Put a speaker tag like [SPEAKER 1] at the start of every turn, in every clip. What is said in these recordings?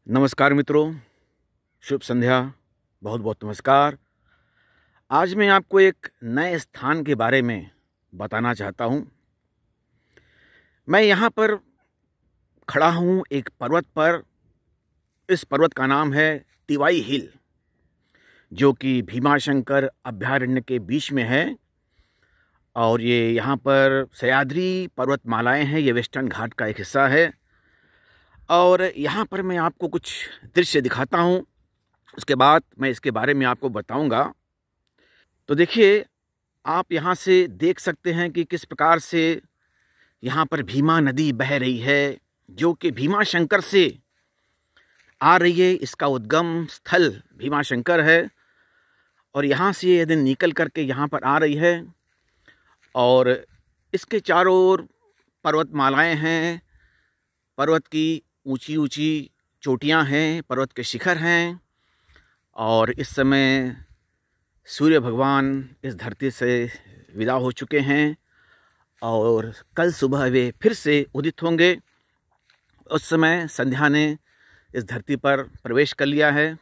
[SPEAKER 1] नमस्कार मित्रों, शुभ संध्या। बहुत बहुत नमस्कार। आज मैं आपको एक नए स्थान के बारे में बताना चाहता हूँ। मैं यहाँ पर खड़ा हूँ एक पर्वत पर। इस पर्वत का नाम है तिवाई हिल, जो कि भीमाशंकर अभयारण्य के बीच में है। और ये यहाँ पर सह्याद्री पर्वतमालाएं हैं, ये वेस्टर्न घाट का एक हिस्सा है। और यहाँ पर मैं आपको कुछ दृश्य दिखाता हूँ, उसके बाद मैं इसके बारे में आपको बताऊंगा। तो देखिए, आप यहाँ से देख सकते हैं कि किस प्रकार से यहाँ पर भीमा नदी बह रही है, जो कि भीमाशंकर से आ रही है। इसका उद्गम स्थल भीमाशंकर है और यहाँ से यदि निकल करके यहाँ पर आ रही है। और इसके चारों ओर पर्वतमालाएं हैं, पर्वत की ऊंची ऊंची चोटियाँ हैं, पर्वत के शिखर हैं। और इस समय सूर्य भगवान इस धरती से विदा हो चुके हैं और कल सुबह वे फिर से उदित होंगे। उस समय संध्या ने इस धरती पर प्रवेश कर लिया है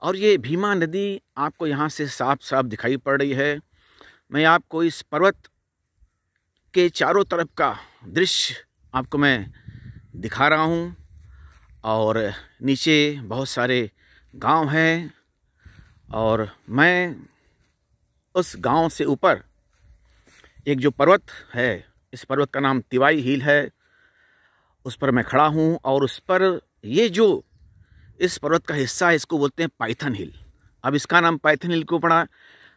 [SPEAKER 1] और ये भीमा नदी आपको यहाँ से साफ साफ दिखाई पड़ रही है। मैं आपको इस पर्वत के चारों तरफ का दृश्य आपको मैं दिखा रहा हूँ। और नीचे बहुत सारे गांव हैं और मैं उस गांव से ऊपर एक जो पर्वत है, इस पर्वत का नाम तिवाई हिल है, उस पर मैं खड़ा हूँ। और उस पर ये जो इस पर्वत का हिस्सा है, इसको बोलते हैं पाइथन हिल। अब इसका नाम पाइथन हिल क्यों पड़ा?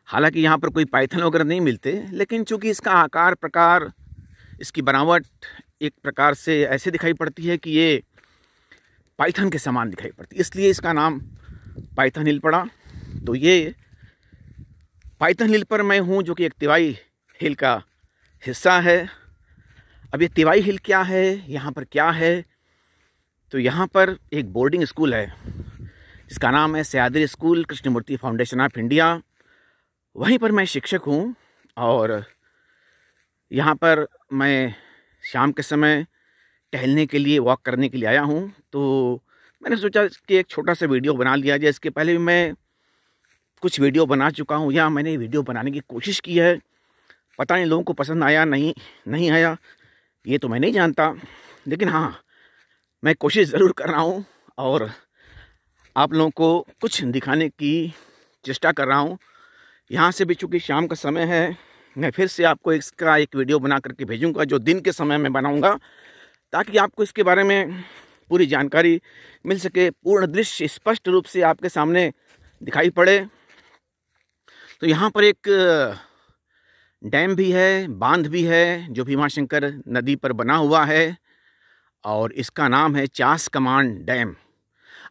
[SPEAKER 1] हालांकि यहाँ पर कोई पाइथन वगैरह नहीं मिलते, लेकिन चूंकि इसका आकार प्रकार, इसकी बनावट एक प्रकार से ऐसे दिखाई पड़ती है कि ये पाइथन के समान दिखाई पड़ती है, इसलिए इसका नाम पाइथन हिल पड़ा। तो ये पाइथन हिल पर मैं हूँ, जो कि एक तिवाई हिल का हिस्सा है। अब ये तिवाई हिल क्या है, यहाँ पर क्या है? तो यहाँ पर एक बोर्डिंग स्कूल है, इसका नाम है Sahyadri school Krishnamurti foundation of India. वहीं पर मैं शिक्षक हूँ और यहाँ पर मैं शाम के समय टहलने के लिए, वॉक करने के लिए आया हूँ। तो मैंने सोचा कि एक छोटा सा वीडियो बना लिया जाए। इसके पहले भी मैं कुछ वीडियो बना चुका हूँ, या मैंने वीडियो बनाने की कोशिश की है। पता नहीं लोगों को पसंद आया नहीं आया, ये तो मैं नहीं जानता, लेकिन हाँ, मैं कोशिश ज़रूर कर रहा हूँ और आप लोगों को कुछ दिखाने की चेष्टा कर रहा हूँ। यहाँ से भी चूँकि शाम का समय है, मैं फिर से आपको इसका एक वीडियो बना करके भेजूँगा, जो दिन के समय में बनाऊँगा, ताकि आपको इसके बारे में पूरी जानकारी मिल सके, पूर्ण दृश्य स्पष्ट रूप से आपके सामने दिखाई पड़े। तो यहाँ पर एक डैम भी है, बांध भी है, जो भीमाशंकर नदी पर बना हुआ है और इसका नाम है चास कमांड डैम।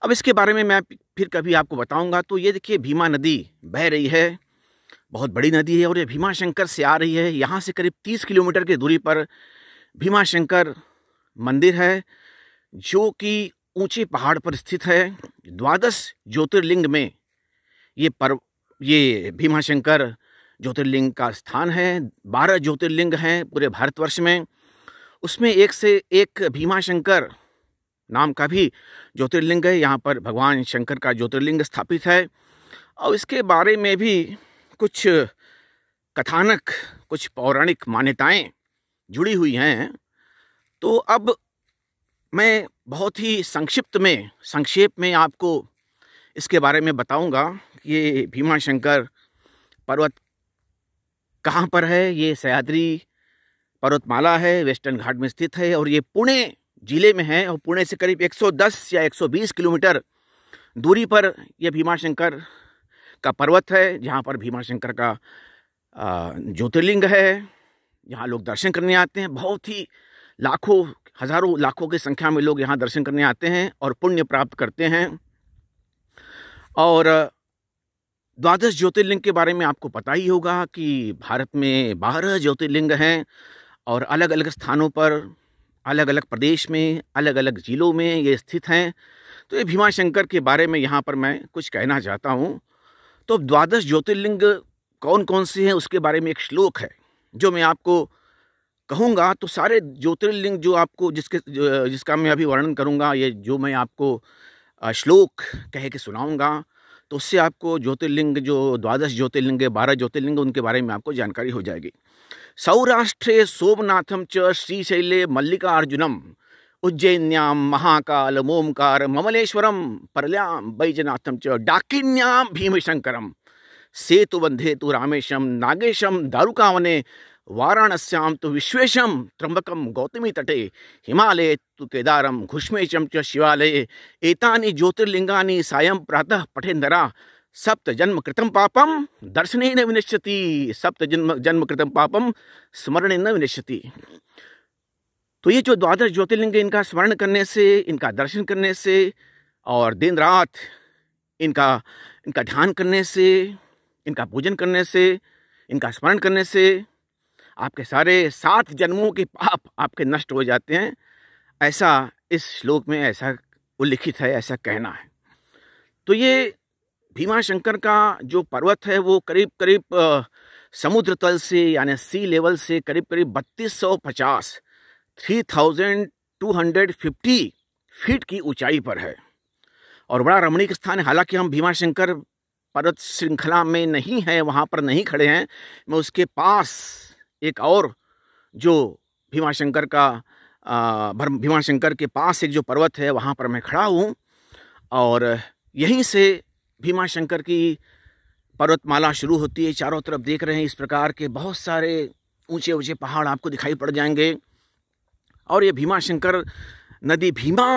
[SPEAKER 1] अब इसके बारे में मैं फिर कभी आपको बताऊंगा। तो ये देखिए, भीमा नदी बह रही है, बहुत बड़ी नदी है और ये भीमाशंकर से आ रही है। यहाँ से करीब 30 किलोमीटर की दूरी पर भीमाशंकर मंदिर है, जो कि ऊंचे पहाड़ पर स्थित है। 12 ज्योतिर्लिंग में ये भीमाशंकर ज्योतिर्लिंग का स्थान है। 12 ज्योतिर्लिंग हैं पूरे भारतवर्ष में, उसमें एक से एक भीमाशंकर नाम का भी ज्योतिर्लिंग है। यहाँ पर भगवान शंकर का ज्योतिर्लिंग स्थापित है और इसके बारे में भी कुछ कथानक, कुछ पौराणिक मान्यताएं जुड़ी हुई हैं। तो अब मैं बहुत ही संक्षेप में आपको इसके बारे में बताऊंगा। ये भीमाशंकर पर्वत कहाँ पर है? ये सह्याद्री पर्वतमाला है, वेस्टर्न घाट में स्थित है और ये पुणे जिले में है। और पुणे से करीब 110 या 120 किलोमीटर दूरी पर यह भीमाशंकर का पर्वत है, जहाँ पर भीमाशंकर का ज्योतिर्लिंग है। यहाँ लोग दर्शन करने आते हैं, बहुत ही लाखों, हजारों, लाखों की संख्या में लोग यहाँ दर्शन करने आते हैं और पुण्य प्राप्त करते हैं। और 12 ज्योतिर्लिंग के बारे में आपको पता ही होगा कि भारत में 12 ज्योतिर्लिंग हैं और अलग अलग स्थानों पर, अलग अलग प्रदेश में, अलग अलग जिलों में ये स्थित हैं। तो ये भीमाशंकर के बारे में यहाँ पर मैं कुछ कहना चाहता हूँ। तो 12 ज्योतिर्लिंग कौन कौन से हैं, उसके बारे में एक श्लोक है जो मैं आपको कहूँगा। तो सारे ज्योतिर्लिंग जो आपको जिसका मैं अभी वर्णन करूँगा, ये जो मैं आपको श्लोक कह के सुनाऊंगा, तो उससे आपको ज्योतिर्लिंग, जो 12 ज्योतिर्लिंग, 12 ज्योतिर्लिंग, उनके बारे में आपको जानकारी हो जाएगी। सौराष्ट्रे सोमनाथम च श्रीशैले मल्लिकार्जुनम उज्जैन्याम महाकाल मोमकार ममलेश्वरम परल्याम बैजनाथम च डाकिन्याम भीमशंकरम सेतुबंधे तु रामेशम नागेशम दारुकावने वाराणस्याम तो विश्वेशम त्र्यंबकम गौतमी तटे हिमालये तु केदारम घुष्मेशम च शिवालये एतानि ज्योतिर्लिंगानि सायं प्रातः पठेन्दरा सप्त जन्म कृतं पापम दर्शनेन विनश्यति, सप्त जन्म कृतं पापम स्मरणेन विनश्यति। तो ये जो 12 ज्योतिर्लिंग, इनका स्मरण करने से, इनका दर्शन करने से और दिन रात इनका ध्यान करने से, इनका पूजन करने से, इनका स्मरण करने से आपके सारे 7 जन्मों के पाप आपके नष्ट हो जाते हैं। ऐसा इस श्लोक में ऐसा उल्लिखित है, ऐसा कहना है। तो ये भीमाशंकर का जो पर्वत है वो करीब करीब समुद्र तल से, यानी सी लेवल से करीब करीब 3250 फीट की ऊंचाई पर है और बड़ा रमणीक स्थान है। हालांकि हम भीमाशंकर पर्वत श्रृंखला में नहीं हैं, वहाँ पर नहीं खड़े हैं, मैं उसके पास एक और जो भीमाशंकर के पास एक जो पर्वत है वहाँ पर मैं खड़ा हूँ और यहीं से भीमाशंकर की पर्वतमाला शुरू होती है। चारों तरफ देख रहे हैं इस प्रकार के बहुत सारे ऊंचे ऊंचे पहाड़ आपको दिखाई पड़ जाएंगे और ये भीमाशंकर नदी भीमा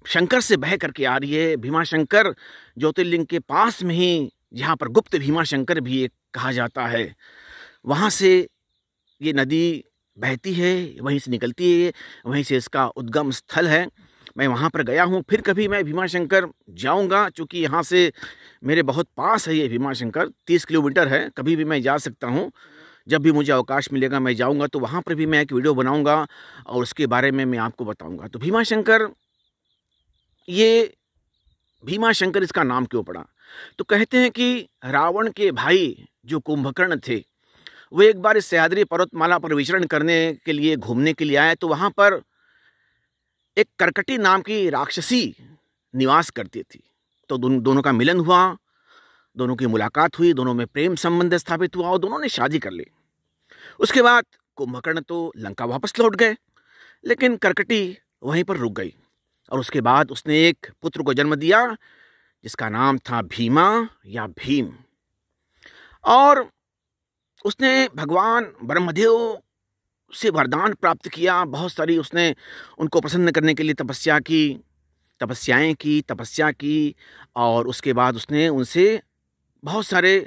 [SPEAKER 1] शंकर से बह करके आ रही है। भीमाशंकर ज्योतिर्लिंग के पास में ही, जहाँ पर गुप्त भीमाशंकर भी एक कहा जाता है, वहाँ से ये नदी बहती है, वहीं से निकलती है, वहीं से इसका उद्गम स्थल है। मैं वहाँ पर गया हूँ, फिर कभी मैं भीमाशंकर जाऊँगा, चूँकि यहाँ से मेरे बहुत पास है ये भीमाशंकर, 30 किलोमीटर है, कभी भी मैं जा सकता हूँ। जब भी मुझे अवकाश मिलेगा मैं जाऊँगा, तो वहाँ पर भी मैं एक वीडियो बनाऊँगा और उसके बारे में मैं आपको बताऊँगा। तो भीमाशंकर, ये भीमाशंकर इसका नाम क्यों पड़ा? तो कहते हैं कि रावण के भाई जो कुंभकर्ण थे, वो एक बार इस सह्याद्री पर्वतमाला पर विचरण करने के लिए, घूमने के लिए आए, तो वहाँ पर एक कर्कटी नाम की राक्षसी निवास करती थी। तो दोनों का मिलन हुआ, दोनों की मुलाकात हुई, दोनों में प्रेम संबंध स्थापित हुआ और दोनों ने शादी कर ली। उसके बाद कुंभकर्ण तो लंका वापस लौट गए, लेकिन कर्कटी वहीं पर रुक गई और उसके बाद उसने एक पुत्र को जन्म दिया जिसका नाम था भीमा या भीम। और उसने भगवान ब्रह्मदेव से वरदान प्राप्त किया। बहुत सारी उसने उनको प्रसन्न करने के लिए तपस्या की और उसके बाद उसने उनसे बहुत सारे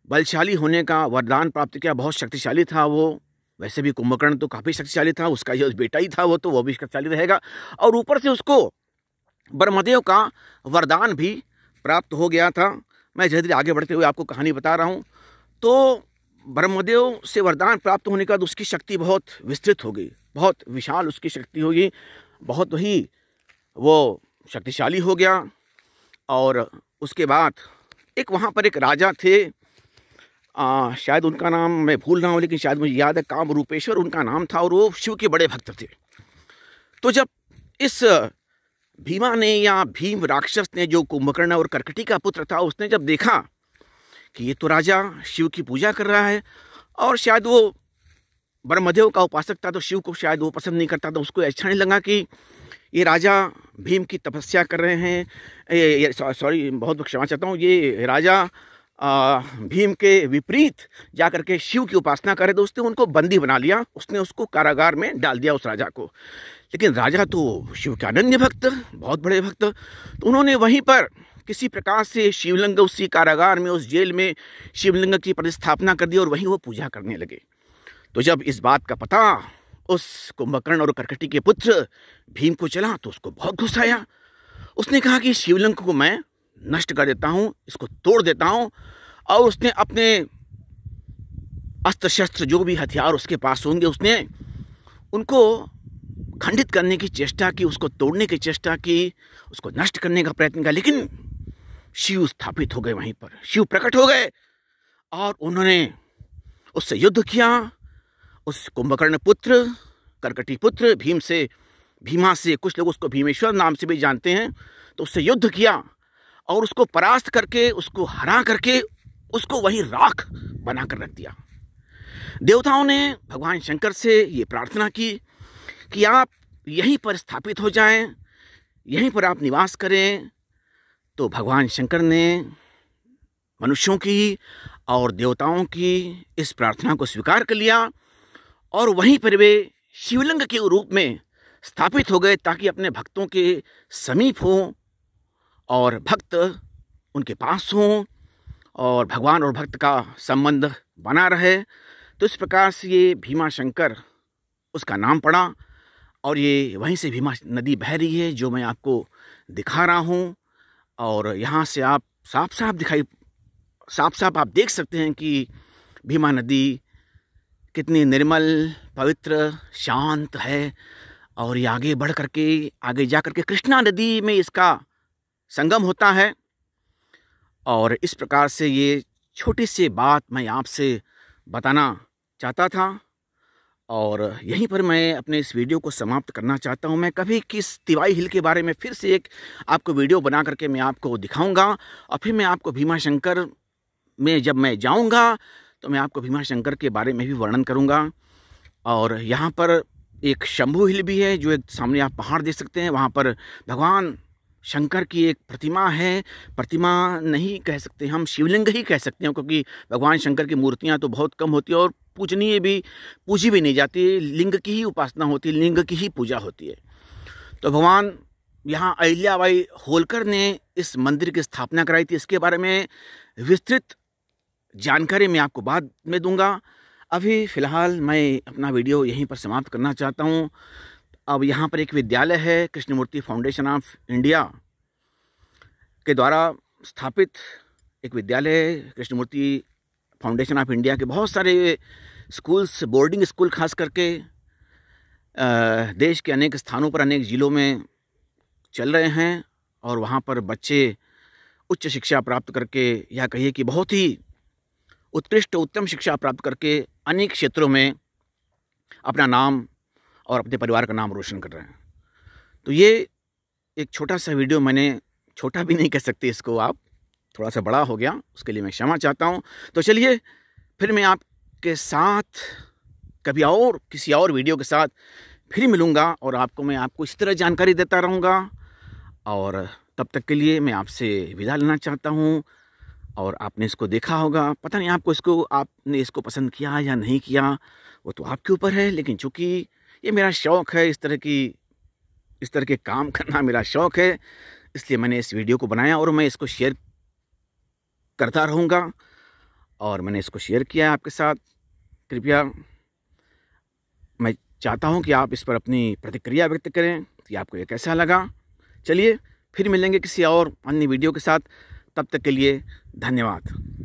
[SPEAKER 1] बलशाली होने का वरदान प्राप्त किया। बहुत शक्तिशाली था वो, वैसे भी कुंभकर्ण तो काफ़ी शक्तिशाली था, उसका जो बेटा ही था वो भी शक्तिशाली रहेगा। और ऊपर से उसको ब्रह्मदेव का वरदान भी प्राप्त हो गया था। मैं धीरे धीरे आगे बढ़ते हुए आपको कहानी बता रहा हूँ। तो ब्रह्मदेव से वरदान प्राप्त होने के बाद उसकी शक्ति बहुत विस्तृत हो गई, बहुत विशाल उसकी शक्ति होगी, बहुत ही वो शक्तिशाली हो गया। और उसके बाद एक वहाँ पर एक राजा थे, शायद उनका नाम मैं भूल रहा हूँ, लेकिन शायद मुझे याद है, कामरूपेश्वर उनका नाम था और वो शिव के बड़े भक्त थे। तो जब इस भीमा ने या भीम राक्षस ने, जो कुंभकर्ण और कर्कटी का पुत्र था, उसने जब देखा कि ये तो राजा शिव की पूजा कर रहा है और शायद वो ब्रह्मदेव का उपासक था, तो शिव को शायद वो पसंद नहीं करता था, उसको अच्छा नहीं लगा कि ये राजा भीम की तपस्या कर रहे हैं, सॉरी बहुत क्षमा चाहता हूँ, ये राजा भीम के विपरीत जाकर के शिव की उपासना करे। तो उसने उनको बंदी बना लिया, उसने उसको कारागार में डाल दिया उस राजा को। लेकिन राजा तो शिव के अनन्य भक्त, बहुत बड़े भक्त, तो उन्होंने वहीं पर किसी प्रकार से शिवलिंग, उसी कारागार में, उस जेल में शिवलिंग की प्रतिस्थापना कर दी और वहीं वो पूजा करने लगे। तो जब इस बात का पता उस कुंभकर्ण और कर्कटी के पुत्र भीम को चला तो उसको बहुत गुस्सा आया। उसने कहा कि शिवलिंग को मैं नष्ट कर देता हूँ, इसको तोड़ देता हूँ। और उसने अपने अस्त्र शस्त्र, जो भी हथियार उसके पास होंगे, उसने उनको खंडित करने की चेष्टा की, उसको तोड़ने की चेष्टा की, उसको नष्ट करने का प्रयत्न किया। लेकिन शिव स्थापित हो गए, वहीं पर शिव प्रकट हो गए और उन्होंने उससे युद्ध किया। उस कुंभकर्ण पुत्र, कर्कटी पुत्र भीम से भीमा से, कुछ लोग उसको भीमेश्वर नाम से भी जानते हैं, तो उससे युद्ध किया और उसको परास्त करके, उसको हरा करके, उसको वहीं राख बनाकर रख दिया। देवताओं ने भगवान शंकर से ये प्रार्थना की कि आप यहीं पर स्थापित हो जाएं, यहीं पर आप निवास करें। तो भगवान शंकर ने मनुष्यों की और देवताओं की इस प्रार्थना को स्वीकार कर लिया और वहीं पर वे शिवलिंग के रूप में स्थापित हो गए, ताकि अपने भक्तों के समीप हों और भक्त उनके पास हों और भगवान और भक्त का संबंध बना रहे। तो इस प्रकार से ये भीमा शंकर उसका नाम पड़ा और ये वहीं से भीमा नदी बह रही है, जो मैं आपको दिखा रहा हूँ। और यहाँ से आप साफ साफ आप देख सकते हैं कि भीमा नदी कितनी निर्मल, पवित्र, शांत है। और ये आगे बढ़ करके, आगे जा करके कृष्णा नदी में इसका संगम होता है। और इस प्रकार से ये छोटी सी बात मैं आपसे बताना चाहता था और यहीं पर मैं अपने इस वीडियो को समाप्त करना चाहता हूं। मैं कभी किस तिवाई हिल के बारे में फिर से एक आपको वीडियो बना करके मैं आपको दिखाऊंगा और फिर मैं आपको भीमा शंकर में जब मैं जाऊंगा तो मैं आपको भीमा शंकर के बारे में भी वर्णन करूंगा। और यहाँ पर एक शंभू हिल भी है, जो एक सामने आप पहाड़ देख सकते हैं। वहाँ पर भगवान शंकर की एक प्रतिमा है। प्रतिमा नहीं कह सकते हम, शिवलिंग ही कह सकते हैं, क्योंकि भगवान शंकर की मूर्तियाँ तो बहुत कम होती है और पूजनीय भी, पूजी भी नहीं जाती। लिंग की ही उपासना होती है, लिंग की ही पूजा होती है। तो भगवान यहाँ अहिल्याबाई होलकर ने इस मंदिर की स्थापना कराई थी। इसके बारे में विस्तृत जानकारी मैं आपको बाद में दूंगा। अभी फ़िलहाल मैं अपना वीडियो यहीं पर समाप्त करना चाहता हूँ। अब यहाँ पर एक विद्यालय है, कृष्णमूर्ति फाउंडेशन ऑफ इंडिया के द्वारा स्थापित एक विद्यालय। कृष्णमूर्ति फाउंडेशन ऑफ इंडिया के बहुत सारे स्कूल्स, बोर्डिंग स्कूल खास करके देश के अनेक स्थानों पर, अनेक ज़िलों में चल रहे हैं। और वहाँ पर बच्चे उच्च शिक्षा प्राप्त करके, या कहिए कि बहुत ही उत्कृष्ट, उत्तम शिक्षा प्राप्त करके अनेक क्षेत्रों में अपना नाम और अपने परिवार का नाम रोशन कर रहे हैं। तो ये एक छोटा सा वीडियो, मैंने छोटा भी नहीं कह सकते इसको आप, थोड़ा सा बड़ा हो गया, उसके लिए मैं क्षमा चाहता हूँ। तो चलिए फिर मैं आपके साथ कभी और किसी और वीडियो के साथ फिर मिलूँगा और मैं आपको इस तरह जानकारी देता रहूँगा। और तब तक के लिए मैं आपसे विदा लेना चाहता हूँ। और आपने इसको देखा होगा, पता नहीं आपने इसको पसंद किया या नहीं किया, वो तो आपके ऊपर है। लेकिन चूँकि ये मेरा शौक़ है, इस तरह के काम करना मेरा शौक़ है, इसलिए मैंने इस वीडियो को बनाया और मैं इसको शेयर करता रहूँगा। और मैंने इसको शेयर किया है आपके साथ। कृपया मैं चाहता हूँ कि आप इस पर अपनी प्रतिक्रिया व्यक्त करें कि आपको ये कैसा लगा। चलिए फिर मिलेंगे किसी और अन्य वीडियो के साथ, तब तक के लिए धन्यवाद।